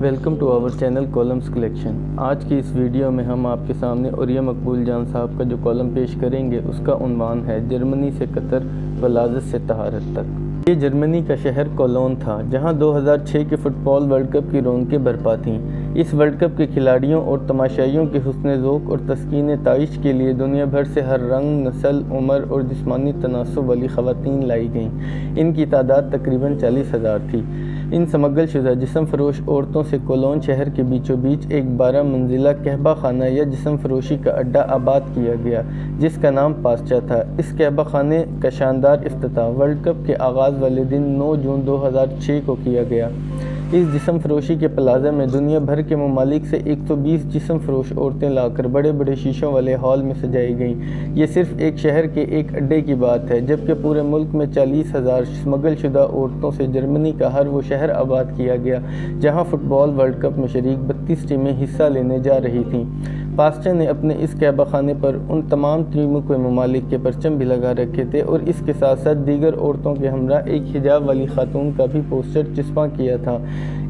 Welcome to our channel columns collection. آج کی اس video میں ہم آپ کے سامنے عریہ مقبول جان صاحب کا جو کالم پیش کریں گے اس کا عنوان ہے جرمنی سے قطر، ولادت سے طہارت تک۔ یہ جرمنی کا شہر کولون تھا جہاں 2006 کے فٹ بال ورلڈ کپ کی رونقیں برپا تھیں۔ اس ورلڈ کپ کے کھلاڑیوں اور تماشائیوں کے حسن ذوق اور تسکین تعیش کے لیے دنیا بھر سے ہر رنگ، نسل، عمر اور جسمانی تناسب والی خواتین لائی گئیں۔ ان کی تعداد تقریباً 40,000 تھی۔ ان سمگل شدہ جسم فروش عورتوں سے کولون شہر کے بیچوں بیچ ایک 12 منزلہ کعبہ خانہ یا جسم فروشی کا اڈا آباد کیا گیا جس کا نام پاسچہ تھا۔ اس کعبہ خانے کا شاندار افتتاح ورلڈ کپ کے آغاز والے دن 9 جون 2006 کو کیا گیا۔ اس جسم فروشی کے پلازہ میں دنیا بھر کے ممالک سے 120 جسم فروش عورتیں لا کر بڑے بڑے شیشوں والے ہال میں سجائی گئیں۔ یہ صرف ایک شہر کے ایک اڈے کی بات ہے، جبکہ پورے ملک میں 40,000 سمگل شدہ عورتوں سے جرمنی کا ہر وہ شہر آباد کیا گیا جہاں فٹ بال ورلڈ کپ میں شریک 32 ٹیمیں حصہ لینے جا رہی تھیں۔ پاسچہ نے اپنے اس کعبہ خانے پر ان تمام ٹیموں کے ممالک کے پرچم بھی لگا رکھے تھے اور اس کے ساتھ ساتھ دیگر عورتوں کے ہمراہ ایک حجاب والی خاتون کا بھی پوسٹر چسپاں کیا تھا۔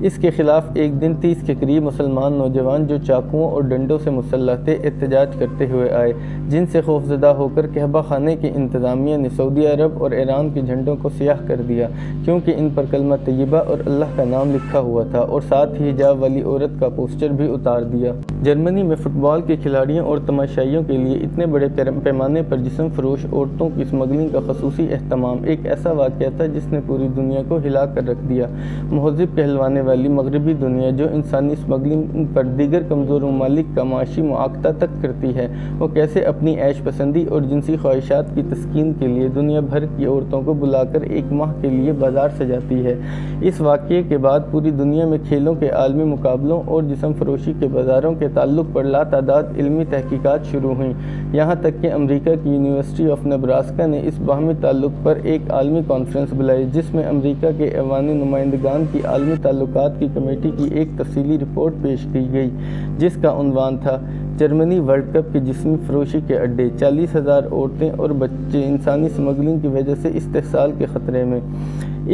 اس کے خلاف ایک دن 30 کے قریب مسلمان نوجوان جو چاقوؤں اور ڈنڈوں سے مسلح تھے احتجاج کرتے ہوئے آئے، جن سے خوفزدہ ہو کر کعبہ خانے کی انتظامیہ نے سعودی عرب اور ایران کے جھنڈوں کو سیاہ کر دیا کیونکہ ان پر کلمہ طیبہ اور اللہ کا نام لکھا ہوا تھا، اور ساتھ ہی حجاب والی عورت کا پوسٹر بھی اتار دیا۔ جرمنی میں فٹ بال کے کھلاڑیوں اور تماشائیوں کے لیے اتنے بڑے پیمانے پر جسم فروش عورتوں کی اسمگلنگ کا خصوصی اہتمام ایک ایسا واقعہ تھا جس نے پوری دنیا کو ہلا کر رکھ دیا۔ مہذب کہلوانے والی مغربی دنیا جو انسانی اسمگلنگ پر دیگر کمزور ممالک کا معاشی معاقدہ تک کرتی ہے، وہ کیسے اپنی عیش پسندی اور جنسی خواہشات کی تسکین کے لیے دنیا بھر کی عورتوں کو بلا کر ایک ماہ کے لیے بازار سجاتی ہے۔ اس واقعے کے بعد پوری دنیا میں کھیلوں کے عالمی مقابلوں اور جسم فروشی کے بازاروں کے تعلق پر لاتعداد علمی تحقیقات شروع ہوئیں، یہاں تک کہ امریکہ کی یونیورسٹی آف نیبراسکا نے اس باہمی تعلق پر ایک عالمی کانفرنس بلائی جس میں امریکہ کے ایوان نمائندگان کی عالمی تعلقات کی کمیٹی کی ایک تفصیلی رپورٹ پیش کی گئی جس کا عنوان تھا جرمنی ورلڈ کپ کے جسمی فروشی کے اڈے، 40,000 عورتیں اور بچے انسانی اسمگلنگ کی وجہ سے استحصال کے خطرے میں۔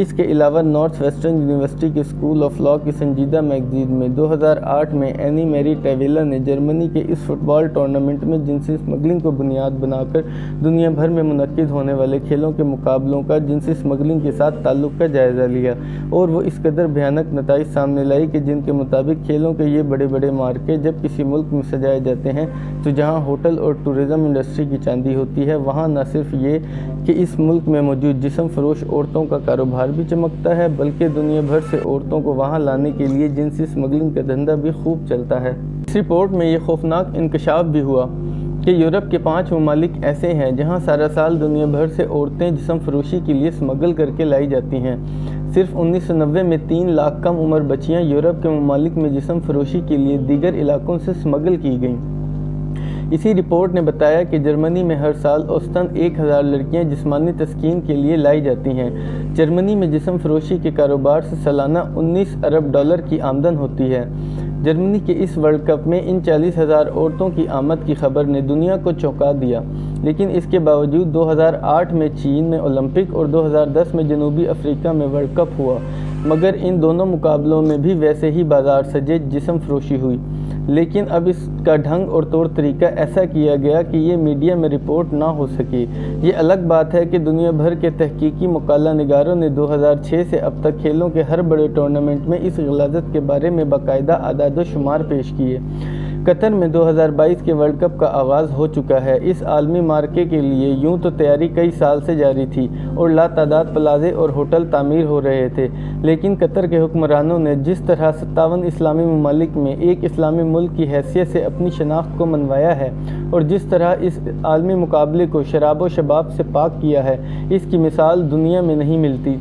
اس کے علاوہ نارتھ ویسٹرن یونیورسٹی کے اسکول آف لاء کی سنجیدہ میگزین میں 2008 میں اینی میری ٹیویلا نے جرمنی کے اس فٹ بال ٹورنامنٹ میں جنسی اسمگلنگ کو بنیاد بنا کر دنیا بھر میں منعقد ہونے والے کھیلوں کے مقابلوں کا جنسی اسمگلنگ کے ساتھ تعلق کا جائزہ لیا، اور وہ اس قدر بھیانک نتائج سامنے لائی کہ جن کے مطابق کھیلوں کے یہ بڑے بڑے مارکے جب کسی ملک میں سجائے جاتے ہیں تو جہاں ہوٹل اور ٹورزم انڈسٹری کی چاندی ہوتی ہے، وہاں نہ صرف یہ کہ اس ملک میں موجود جسم فروش عورتوں کا کاروبار بھی چمکتا ہے، بلکہ دنیا بھر سے عورتوں کو وہاں لانے کے لیے جنسی اسمگلنگ کا دھندا بھی خوب چلتا ہے۔ اس رپورٹ میں یہ خوفناک انکشاف بھی ہوا کہ یورپ کے 5 ممالک ایسے ہیں جہاں سارا سال دنیا بھر سے عورتیں جسم فروشی کے لیے اسمگل کر کے لائی جاتی ہیں۔ صرف 1990 میں 3 لاکھ کم عمر بچیاں یورپ کے ممالک میں جسم فروشی کے لیے دیگر علاقوں سے اسمگل کی گئیں۔ اسی رپورٹ نے بتایا کہ جرمنی میں ہر سال اوسطاً 1,000 لڑکیاں جسمانی تسکین کے لیے لائی جاتی ہیں۔ جرمنی میں جسم فروشی کے کاروبار سے سالانہ 19 ارب ڈالر کی آمدن ہوتی ہے۔ جرمنی کے اس ورلڈ کپ میں ان 40,000 عورتوں کی آمد کی خبر نے دنیا کو چونکا دیا، لیکن اس کے باوجود 2008 میں چین میں اولمپک اور 2010 میں جنوبی افریقہ میں ورلڈ کپ ہوا، مگر ان دونوں مقابلوں میں بھی ویسے ہی بازار سجے جسم فروشی ہوئی، لیکن اب اس کا ڈھنگ اور طور طریقہ ایسا کیا گیا کہ یہ میڈیا میں رپورٹ نہ ہو سکے۔ یہ الگ بات ہے کہ دنیا بھر کے تحقیقی مقالہ نگاروں نے 2006 سے اب تک کھیلوں کے ہر بڑے ٹورنامنٹ میں اس غلاظت کے بارے میں باقاعدہ اعداد و شمار پیش کیے۔ قطر میں 2022 کے ورلڈ کپ کا آغاز ہو چکا ہے۔ اس عالمی مارکے کے لیے یوں تو تیاری کئی سال سے جاری تھی اور لاتعداد پلازے اور ہوٹل تعمیر ہو رہے تھے، لیکن قطر کے حکمرانوں نے جس طرح 57 اسلامی ممالک میں ایک اسلامی ملک کی حیثیت سے اپنی شناخت کو منوایا ہے اور جس طرح اس عالمی مقابلے کو شراب و شباب سے پاک کیا ہے، اس کی مثال دنیا میں نہیں ملتی۔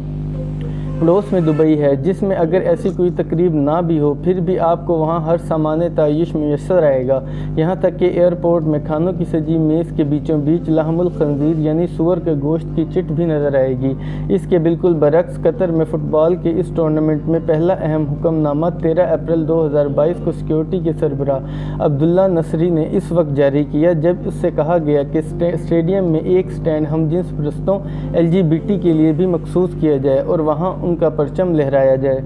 پڑوس میں دبئی ہے جس میں اگر ایسی کوئی تقریب نہ بھی ہو پھر بھی آپ کو وہاں ہر سامان تعیش میسر آئے گا، یہاں تک کہ ایئرپورٹ میں کھانوں کی سجی میز کے بیچوں بیچ لحم الخنزیر یعنی سور کے گوشت کی چٹ بھی نظر آئے گی۔ اس کے بالکل برعکس قطر میں فٹ بال کے اس ٹورنامنٹ میں پہلا اہم حکم نامہ 13 اپریل 2022 کو سیکیورٹی کے سربراہ عبداللہ نصری نے اس وقت جاری کیا جب اس سے کہا گیا کہ اسٹیڈیم میں ایک سٹینڈ ہم جنس پرستوں LGBT کے لیے بھی مخصوص کیا جائے اور وہاں ان کا پرچم لہرایا جائے۔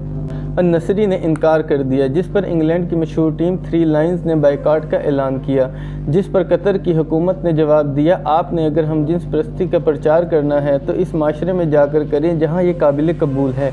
النصری نے انکار کر دیا، جس پر انگلینڈ کی مشہور ٹیم 3 لائنز نے بائیکاٹ کا اعلان کیا، جس پر قطر کی حکومت نے جواب دیا، آپ نے اگر ہم جنس پرستی کا پرچار کرنا ہے تو اس معاشرے میں جا کر کریں جہاں یہ قابل قبول ہے۔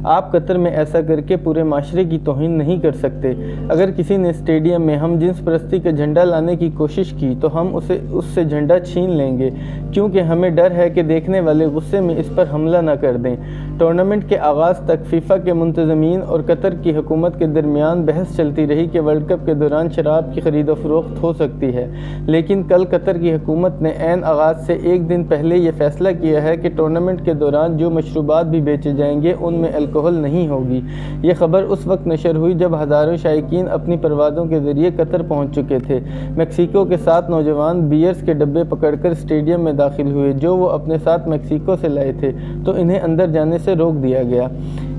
آپ قطر میں ایسا کر کے پورے معاشرے کی توہین نہیں کر سکتے۔ اگر کسی نے اسٹیڈیم میں ہم جنس پرستی کا جھنڈا لانے کی کوشش کی تو ہم اس سے جھنڈا چھین لیں گے، کیونکہ ہمیں ڈر ہے کہ دیکھنے والے غصے میں اس پر حملہ نہ کر دیں۔ ٹورنامنٹ کے آغاز تک فیفا کے منتظمین اور قطر کی حکومت کے درمیان بحث چلتی رہی کہ ورلڈ کپ کے دوران شراب کی خرید و فروخت ہو سکتی ہے، لیکن کل قطر کی حکومت نے عین آغاز سے ایک دن پہلے یہ فیصلہ کیا ہے کہ ٹورنامنٹ کے دوران جو مشروبات بھی بیچے جائیں گے ان میں الکحل نہیں ہوگی۔ یہ خبر اس وقت نشر ہوئی جب ہزاروں شائقین اپنی پروازوں کے ذریعے قطر پہنچ چکے تھے۔ میکسیکو کے 7 نوجوان بیئرز کے ڈبے پکڑ کر اسٹیڈیم میں داخل ہوئے جو وہ اپنے ساتھ میکسیکو سے لائے تھے، تو انہیں اندر جانے سے روک دیا گیا۔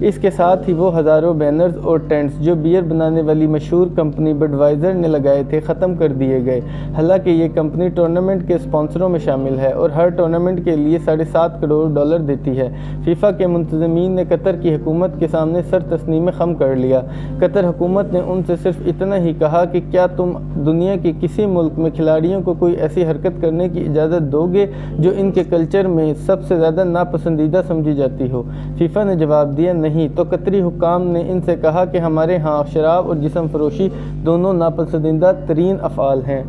اس کے ساتھ ہی وہ ہزاروں بینرز اور ٹینٹس جو بیئر بنانے والی مشہور کمپنی بڈوائزر نے لگائے تھے ختم کر دیے گئے۔ حالانکہ یہ کمپنی ٹورنامنٹ کے اسپانسروں میں شامل ہے اور ہر ٹورنامنٹ کے لیے $7.5 کروڑ دیتی ہے۔ فیفا کے منتظمین نے قطر کی حکومت کے سامنے سر تسلیم خم کر لیا۔ قطر حکومت نے ان سے صرف اتنا ہی کہا کہ کیا تم دنیا کے کسی ملک میں کھلاڑیوں کو کوئی ایسی حرکت کرنے کی اجازت دو گے جو ان کے کلچر میں سب سے زیادہ ناپسندیدہ سمجھی جاتی ہو؟ فیفا نے جواب دیا نہیں، تو قطری حکام نے ان سے کہا کہ ہمارے ہاں شراب اور جسم فروشی دونوں ناپسندیدہ ترین افعال ہیں۔